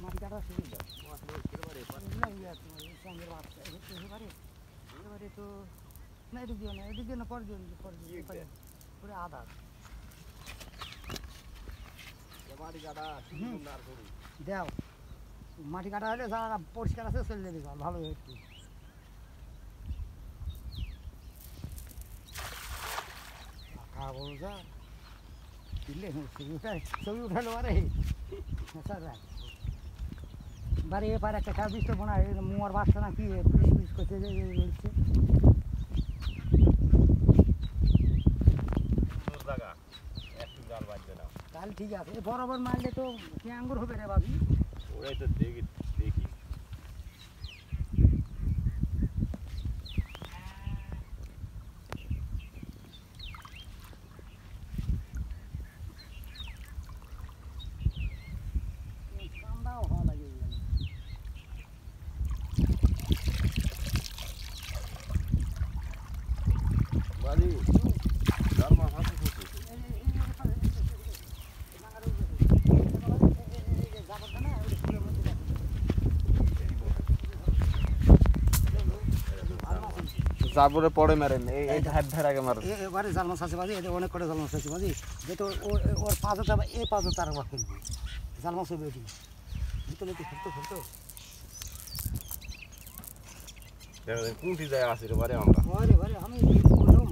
মাটি কাটা শুরু দাও এবারে তো না এদিক দিও না এদিক দিও না পরে দিও পরে আধা দাও মাটি কাটা হলে যারা পরিষ্কার আছে চলে যাবে ভালো একটু বলো যা দিলে ছবি উঠালো আরে বাড়ি এপারে একটা কাজ দিচ্ছ মনে হয় মোয়ার বাচ্চা না কি পিস করতে বলছে তাহলে ঠিক আছে বরাবর মারলে তো কি আঙ্গুর হবে রে বাবি ওরাই তো দেখি দেখি ঠান্ডাও হওয়া লাগে বাড়ি ধর্মা হাসি খুশি জাবরে পড়ে মারেন এই ধার ধার আগে মারেন এবারে জাল মাছ আছে বাজি এদের অনেক কটা জাল মাছ আছে বাজি যেহেতু ওর পাঁচটা এই পাঁচটা তার বা ফেলবে জাল মাছ হবে ওটি ভিতরে ফেলতো কোনটি যায় আসি রে বারে আমরা আরে বারে আমি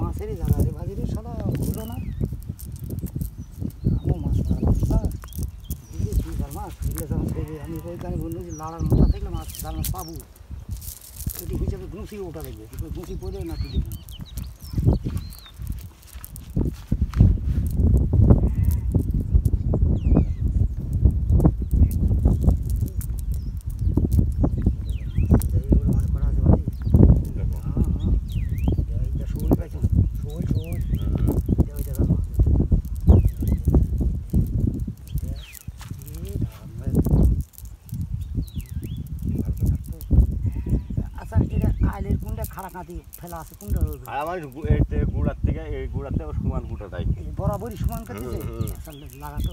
মাছেরই জায়গা রে বাজি রে সাদা হলো না আমও মাছ মাছ আমি ওইখানে বললো যে লাড়ার মাথা থাকলে মাছ জাল মাছ পাবো এটি হিসেবে ঘুষি ওটা দেখবে ঘুষি পড়ে না কি দেখবে খাড়া কাঁদি ফেলা আছে কোনটা আমার গুড়ার থেকে এই গুড়ার থেকে সমান গুটাটাই বরাবরই সমান কাটতেছে লাগাতো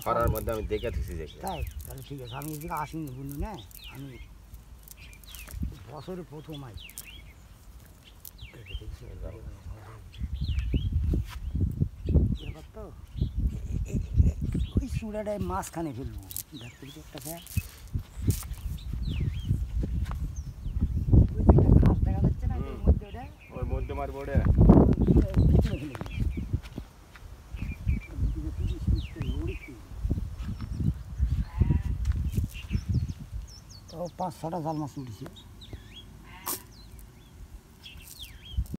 খরার মধ্যে আমি দেখে থাকছি তাই তাহলে ঠিক আছে আমি এদিকে আসিনি বুঝলি না আমি বছরে প্রথম আই তো ওই চূড়াটায় মাঝখানে ফেলবো দেখতে একটা ফ্যান ওই মধ্যে মারবো ওটা তো 5-6টা জাল মাছ উঠেছে